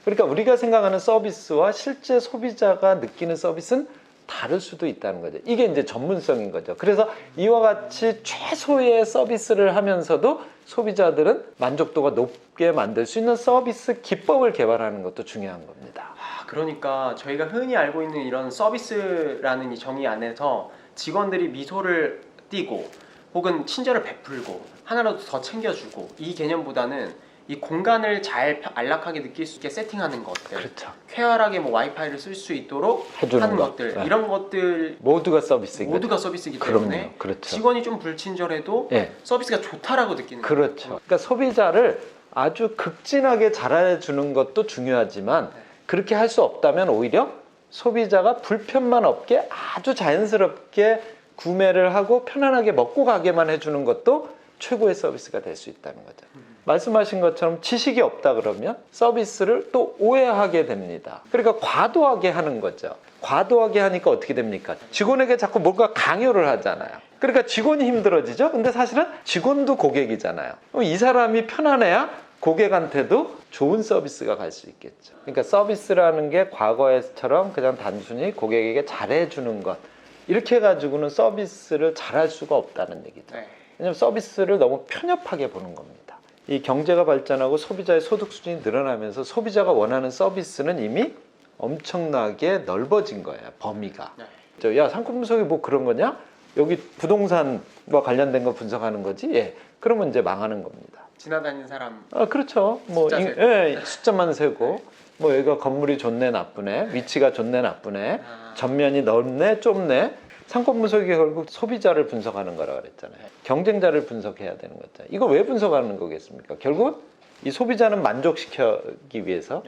그러니까 우리가 생각하는 서비스와 실제 소비자가 느끼는 서비스는 다를 수도 있다는 거죠. 이게 이제 전문성인 거죠. 그래서 이와 같이 최소의 서비스를 하면서도 소비자들은 만족도가 높게 만들 수 있는 서비스 기법을 개발하는 것도 중요한 겁니다. 그러니까 저희가 흔히 알고 있는 이런 서비스라는 이 정의 안에서 직원들이 미소를 띠고 혹은 친절을 베풀고 하나라도 더 챙겨주고 이 개념보다는 이 공간을 잘 안락하게 느낄 수 있게 세팅하는 것들, 그렇죠. 쾌활하게 뭐 와이파이를 쓸 수 있도록 해주는 하는 것. 것들, 네. 이런 것들 모두가 서비스인 거죠. 모두가 서비스이기 때문에 그럼요. 그렇죠. 직원이 좀 불친절해도 예. 서비스가 좋다라고 느끼는 거예요. 그렇죠. 그러니까 소비자를 아주 극진하게 잘해주는 것도 중요하지만 그렇게 할 수 없다면 오히려 소비자가 불편만 없게 아주 자연스럽게 구매를 하고 편안하게 먹고 가게만 해주는 것도 최고의 서비스가 될 수 있다는 거죠. 말씀하신 것처럼 지식이 없다 그러면 서비스를 또 오해하게 됩니다. 그러니까 과도하게 하는 거죠. 과도하게 하니까 어떻게 됩니까? 직원에게 자꾸 뭔가 강요를 하잖아요. 그러니까 직원이 힘들어지죠. 근데 사실은 직원도 고객이잖아요. 이 사람이 편안해야 고객한테도 좋은 서비스가 갈 수 있겠죠. 그러니까 서비스라는 게 과거에처럼 그냥 단순히 고객에게 잘해주는 것 이렇게 해가지고는 서비스를 잘할 수가 없다는 얘기죠. 네. 왜냐하면 서비스를 너무 편협하게 보는 겁니다. 이 경제가 발전하고 소비자의 소득 수준이 늘어나면서 소비자가 원하는 서비스는 이미 엄청나게 넓어진 거예요. 범위가. 네. 야, 상권 분석이 뭐 그런 거냐? 여기 부동산과 관련된 거 분석하는 거지? 예. 그러면 이제 망하는 겁니다. 지나다니는 사람. 그렇죠. 뭐 숫자 세고. 예, 숫자만 세고 뭐 여기가 건물이 좋네 나쁘네, 위치가 좋네 나쁘네, 전면이 넓네 좁네. 상권 분석이 결국 소비자를 분석하는 거라 그랬잖아요. 경쟁자를 분석해야 되는 거죠. 이거 왜 분석하는 거겠습니까? 결국 이 소비자는 만족시키기 위해서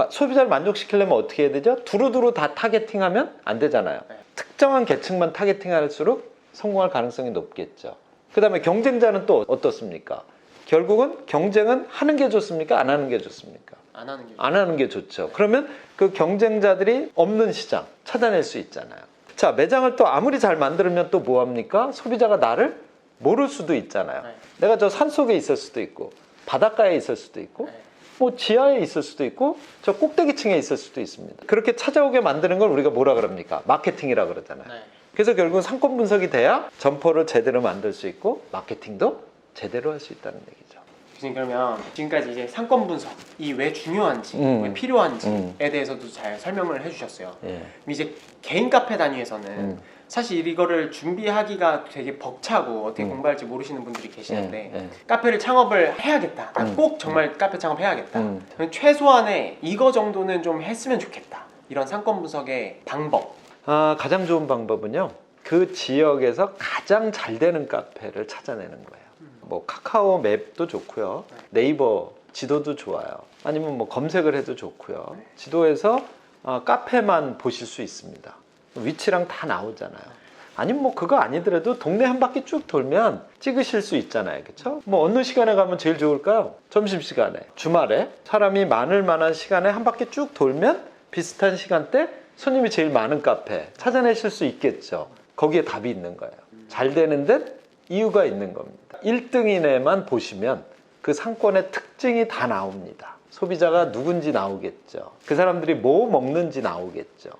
소비자를 만족시키려면 어떻게 해야 되죠? 두루두루 다 타겟팅하면 안 되잖아요. 특정한 계층만 타겟팅할수록 성공할 가능성이 높겠죠. 그 다음에 경쟁자는 또 어떻습니까? 결국은 경쟁은 하는 게 좋습니까? 안 하는 게 좋습니까? 안 하는 게 안 하는 게 좋죠. 그러면 그 경쟁자들이 없는 시장 찾아낼 수 있잖아요. 자, 매장을 또 아무리 잘 만들면 또 뭐합니까? 소비자가 나를 모를 수도 있잖아요. 내가 저 산속에 있을 수도 있고 바닷가에 있을 수도 있고 뭐 지하에 있을 수도 있고 저 꼭대기층에 있을 수도 있습니다. 그렇게 찾아오게 만드는 걸 우리가 뭐라 그럽니까? 마케팅이라 그러잖아요. 그래서 결국은 상권 분석이 돼야 점포를 제대로 만들 수 있고 마케팅도 제대로 할 수 있다는 얘기죠. 교수님, 그러면 지금까지 이제 상권 분석이 왜 중요한지, 왜 필요한지에 대해서도 잘 설명을 해주셨어요. 예. 이제 개인 카페 단위에서는 사실 이거를 준비하기가 되게 벅차고 어떻게 공부할지 모르시는 분들이 계시는데 카페를 창업을 해야겠다. 나 꼭 정말 카페 창업해야겠다. 그럼 최소한의 이거 정도는 좀 했으면 좋겠다. 이런 상권 분석의 방법. 가장 좋은 방법은요. 그 지역에서 가장 잘 되는 카페를 찾아내는 거예요. 뭐 카카오 맵도 좋고요. 네이버 지도도 좋아요. 아니면 뭐 검색을 해도 좋고요. 지도에서 카페만 보실 수 있습니다. 위치랑 다 나오잖아요. 아니면 뭐 그거 아니더라도 동네 한 바퀴 쭉 돌면 찍으실 수 있잖아요. 그렇죠? 뭐 어느 시간에 가면 제일 좋을까요? 점심시간에, 주말에 사람이 많을 만한 시간에 한 바퀴 쭉 돌면 비슷한 시간대 손님이 제일 많은 카페 찾아내실 수 있겠죠. 거기에 답이 있는 거예요. 잘 되는 데 이유가 있는 겁니다. 1등인에만 보시면 그 상권의 특징이 다 나옵니다. 소비자가 누군지 나오겠죠. 그 사람들이 뭐 먹는지 나오겠죠.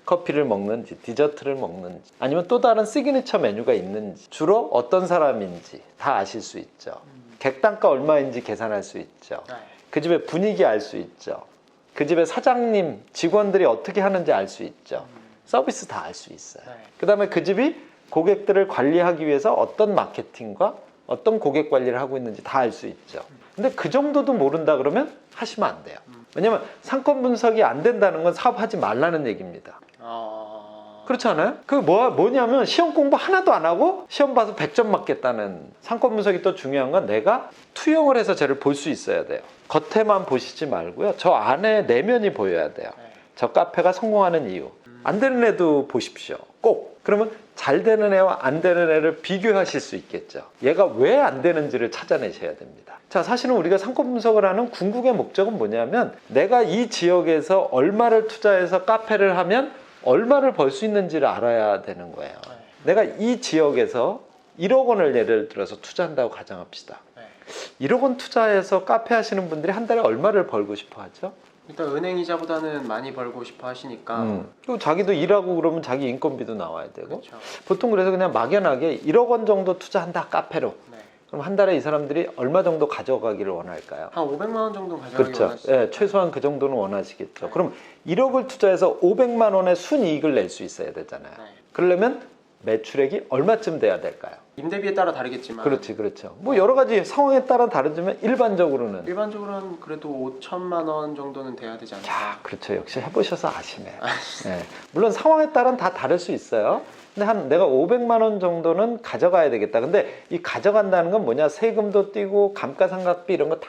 커피를 먹는지 디저트를 먹는지 아니면 또 다른 시그니처 메뉴가 있는지 주로 어떤 사람인지 다 아실 수 있죠. 객단가 얼마인지 계산할 수 있죠. 그 집의 분위기 알 수 있죠. 그 집의 사장님, 직원들이 어떻게 하는지 알 수 있죠. 서비스 다 알 수 있어요. 그 다음에 그 집이 고객들을 관리하기 위해서 어떤 마케팅과 어떤 고객 관리를 하고 있는지 다 알 수 있죠. 근데 그 정도도 모른다 그러면 하시면 안 돼요. 왜냐면 상권 분석이 안 된다는 건 사업하지 말라는 얘기입니다. 그렇지 않아요? 그 뭐냐면 시험 공부 하나도 안 하고 시험 봐서 100점 맞겠다는. 상권 분석이 또 중요한 건 내가 투영을 해서 쟤를 볼 수 있어야 돼요. 겉에만 보시지 말고요. 저 안에 내면이 보여야 돼요. 저 카페가 성공하는 이유. 안 되는 애도 보십시오. 꼭. 그러면 잘 되는 애와 안 되는 애를 비교하실 수 있겠죠. 얘가 왜 안 되는지를 찾아내셔야 됩니다. 자, 사실은 우리가 상권 분석을 하는 궁극의 목적은 뭐냐면 내가 이 지역에서 얼마를 투자해서 카페를 하면 얼마를 벌 수 있는지를 알아야 되는 거예요. 내가 이 지역에서 1억 원을 예를 들어서 투자한다고 가정합시다. 1억 원 투자해서 카페 하시는 분들이 한 달에 얼마를 벌고 싶어 하죠? 일단 은행 이자보다는 많이 벌고 싶어 하시니까. 또 자기도 일하고 그러면 자기 인건비도 나와야 되고. 그렇죠. 보통 그래서 그냥 막연하게 1억 원 정도 투자한다 카페로. 네. 그럼 한 달에 이 사람들이 얼마 정도 가져가기를 원할까요? 한 500만 원 정도 가져가기 그렇죠. 원하시죠. 예, 최소한 그 정도는 원하시겠죠. 그럼 1억을 투자해서 500만 원의 순이익을 낼 수 있어야 되잖아요. 네. 그러려면 매출액이 얼마쯤 돼야 될까요? 임대비에 따라 다르겠지만. 그렇죠. 뭐 여러 가지 상황에 따라 다르지만 일반적으로는 일반적으로는 그래도 5천만 원 정도는 돼야 되지 않을까. 자, 그렇죠. 역시 해보셔서 아시네. 예. 물론 상황에 따라는 다 다를 수 있어요. 근데 한 내가 500만 원 정도는 가져가야 되겠다. 근데 이 가져간다는 건 뭐냐? 세금도 떼고 감가상각비 이런 거 다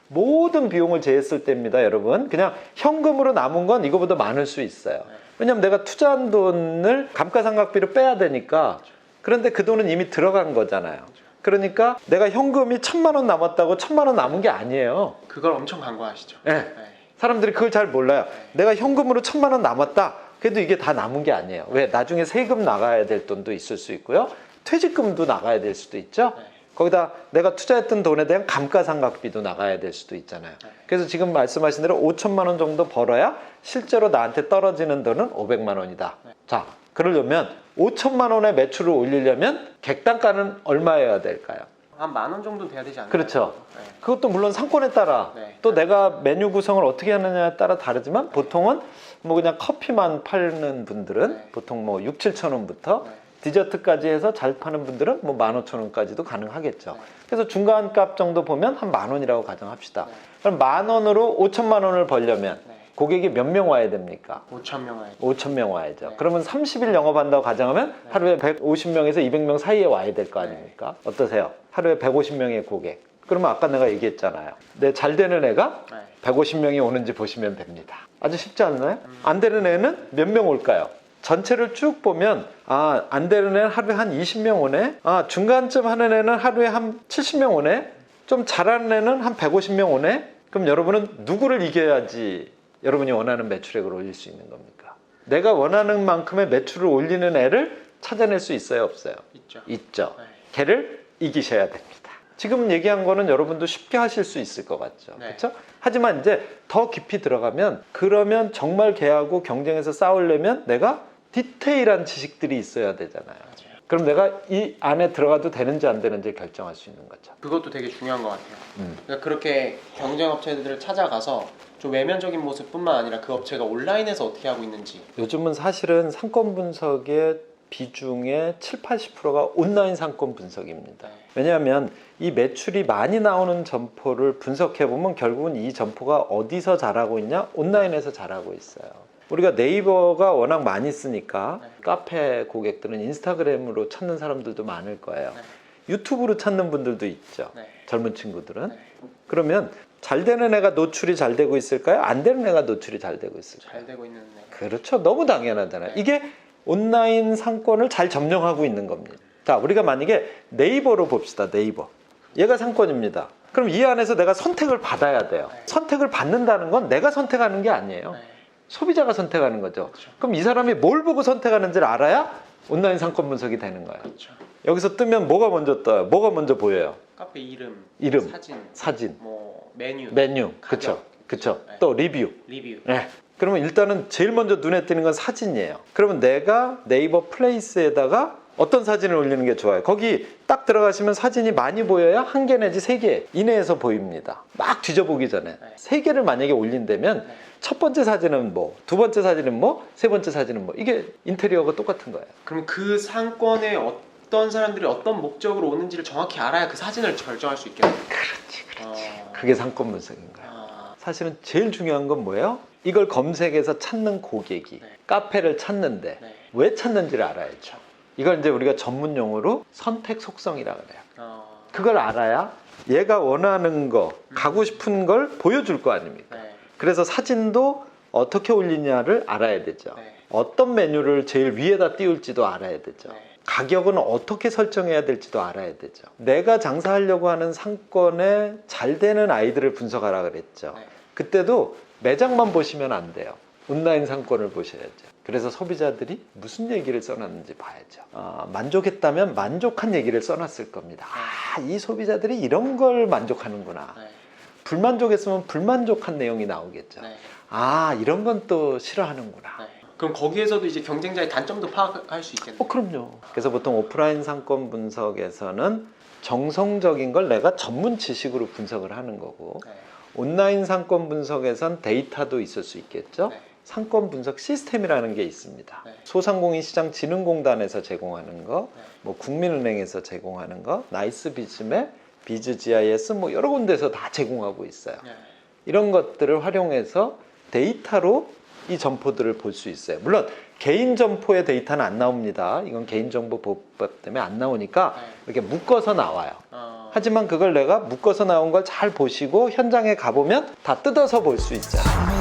모든 비용을 제했을 때입니다, 여러분. 그냥 현금으로 남은 건 이거보다 많을 수 있어요. 왜냐면 내가 투자한 돈을 감가상각비로 빼야 되니까. 그런데 그 돈은 이미 들어간 거잖아요. 그러니까 내가 현금이 1,000만 원 남았다고 1,000만 원 남은 게 아니에요. 그걸 엄청 간과하시죠. 네. 네. 사람들이 그걸 잘 몰라요. 내가 현금으로 1,000만 원 남았다. 그래도 이게 다 남은 게 아니에요. 왜? 나중에 세금 나가야 될 돈도 있을 수 있고요. 퇴직금도 나가야 될 수도 있죠. 네. 거기다 내가 투자했던 돈에 대한 감가상각비도 나가야 될 수도 있잖아요. 그래서 지금 말씀하신 대로 5천만 원 정도 벌어야 실제로 나한테 떨어지는 돈은 500만 원이다. 자, 그러려면 5천만 원의 매출을 올리려면 객단가는 얼마여야 될까요? 한 10,000원 정도 돼야 되지 않나요? 그렇죠. 네. 그것도 물론 상권에 따라 네. 또 내가 메뉴 구성을 어떻게 하느냐에 따라 다르지만 보통은 뭐 그냥 커피만 파는 분들은 네. 보통 뭐 6, 7천 원부터 네. 디저트까지 해서 잘 파는 분들은 뭐 15,000원까지도 가능하겠죠. 네. 그래서 중간 값 정도 보면 한 10,000원이라고 가정합시다. 네. 그럼 10,000원으로 5천만 원을 벌려면 네. 고객이 몇 명 와야 됩니까? 5,000명 와야죠. 5,000명 와야죠. 네. 그러면 30일 영업한다고 가정하면 하루에 150명에서 200명 사이에 와야 될 거 아닙니까? 어떠세요? 하루에 150명의 고객. 그러면 아까 내가 얘기했잖아요. 내 잘 되는 애가 네. 150명이 오는지 보시면 됩니다. 아주 쉽지 않나요? 안 되는 애는 몇 명 올까요? 전체를 쭉 보면 안 되는 애는 하루에 한 20명 오네. 중간쯤 하는 애는 하루에 한 70명 오네. 좀 잘하는 애는 한 150명 오네. 그럼 여러분은 누구를 이겨야지 여러분이 원하는 매출액을 올릴 수 있는 겁니까? 내가 원하는 만큼의 매출을 올리는 애를 찾아낼 수 있어요, 없어요? 있죠. 있죠. 네. 걔를 이기셔야 됩니다. 지금 얘기한 거는 여러분도 쉽게 하실 수 있을 것 같죠. 네. 그렇죠? 하지만 이제 더 깊이 들어가면 그러면 정말 걔하고 경쟁해서 싸우려면 내가 디테일한 지식들이 있어야 되잖아요. 맞아요. 그럼 내가 이 안에 들어가도 되는지 안 되는지 결정할 수 있는 거죠. 그것도 되게 중요한 것 같아요. 그러니까 그렇게 경쟁 업체들을 찾아가서 좀 외면적인 모습뿐만 아니라 그 업체가 온라인에서 어떻게 하고 있는지. 요즘은 사실은 상권 분석의 비중의 7, 80%가 온라인 상권 분석입니다. 네. 왜냐하면 이 매출이 많이 나오는 점포를 분석해보면 결국은 이 점포가 어디서 잘하고 있냐? 온라인에서 잘하고 있어요. 우리가 네이버가 워낙 많이 쓰니까 네. 카페 고객들은 인스타그램으로 찾는 사람들도 많을 거예요. 네. 유튜브로 찾는 분들도 있죠. 네. 젊은 친구들은. 네. 그러면 잘 되는 애가 노출이 잘 되고 있을까요? 안 되는 애가 노출이 잘 되고 있을까요? 잘 되고 있는 애. 그렇죠. 너무 당연하잖아요. 네. 이게 온라인 상권을 잘 점령하고 있는 겁니다. 자, 우리가 만약에 네이버로 봅시다. 네이버. 얘가 상권입니다. 그럼 이 안에서 내가 선택을 받아야 돼요. 네. 선택을 받는다는 건 내가 선택하는 게 아니에요. 네. 소비자가 선택하는 거죠. 그렇죠. 그럼 이 사람이 뭘 보고 선택하는지를 알아야 온라인 상권 분석이 되는 거예요. 그렇죠. 여기서 뜨면 뭐가 먼저 떠요? 뭐가 먼저 보여요? 카페 이름, 이름, 사진, 뭐 메뉴, 메뉴, 가격. 그쵸, 그쵸. 네. 또 리뷰. 리뷰. 네. 그러면 일단은 제일 먼저 눈에 띄는 건 사진이에요. 그러면 내가 네이버 플레이스에다가 어떤 사진을 올리는 게 좋아요? 거기 딱 들어가시면 사진이 많이 보여야 1개 내지 3개 이내에서 보입니다. 막 뒤져보기 전에. 네. 3개를 만약에 올린다면 네. 첫 번째 사진은 뭐, 두 번째 사진은 뭐, 세 번째 사진은 뭐. 이게 인테리어가 똑같은 거예요. 그럼 그 상권에 어떤 사람들이 어떤 목적으로 오는지를 정확히 알아야 그 사진을 결정할 수 있겠네요. 그렇지. 그게 상권 분석인 거예요. 아, 사실은 제일 중요한 건 뭐예요? 이걸 검색해서 찾는 고객이 네. 카페를 찾는데 네. 왜 찾는지를 알아야죠. 이걸 이제 우리가 전문 용어로 선택 속성이라고 그래요. 그걸 알아야 얘가 원하는 거, 가고 싶은 걸 보여줄 거 아닙니까? 네. 그래서 사진도 어떻게 올리냐를 알아야 되죠. 네. 어떤 메뉴를 제일 위에다 띄울지도 알아야 되죠. 네. 가격은 어떻게 설정해야 될지도 알아야 되죠. 내가 장사하려고 하는 상권에 잘 되는 아이들을 분석하라 그랬죠. 네. 그때도 매장만 보시면 안 돼요. 온라인 상권을 보셔야죠. 그래서 소비자들이 무슨 얘기를 써놨는지 봐야죠. 만족했다면 만족한 얘기를 써놨을 겁니다. 이 소비자들이 이런 걸 만족하는구나. 네. 불만족했으면 불만족한 내용이 나오겠죠. 네. 아, 이런 건 또 싫어하는구나. 네. 그럼 거기에서도 이제 경쟁자의 단점도 파악할 수 있겠네요. 그럼요. 그래서 보통 오프라인 상권 분석에서는 정성적인 걸 내가 전문 지식으로 분석을 하는 거고, 네. 온라인 상권 분석에선 데이터도 있을 수 있겠죠. 네. 상권 분석 시스템이라는 게 있습니다. 네. 소상공인시장진흥공단에서 제공하는 거, 네. 뭐 국민은행에서 제공하는 거, 나이스비즈맵, 비즈GIS 뭐 여러 군데서 다 제공하고 있어요. 네. 이런 것들을 활용해서 데이터로 이 점포들을 볼 수 있어요. 물론 개인 점포의 데이터는 안 나옵니다. 이건 개인정보보호법 때문에 안 나오니까 네. 이렇게 묶어서 나와요. 어... 하지만 그걸 내가 묶어서 나온 걸 잘 보시고 현장에 가보면 다 뜯어서 볼 수 있잖아요.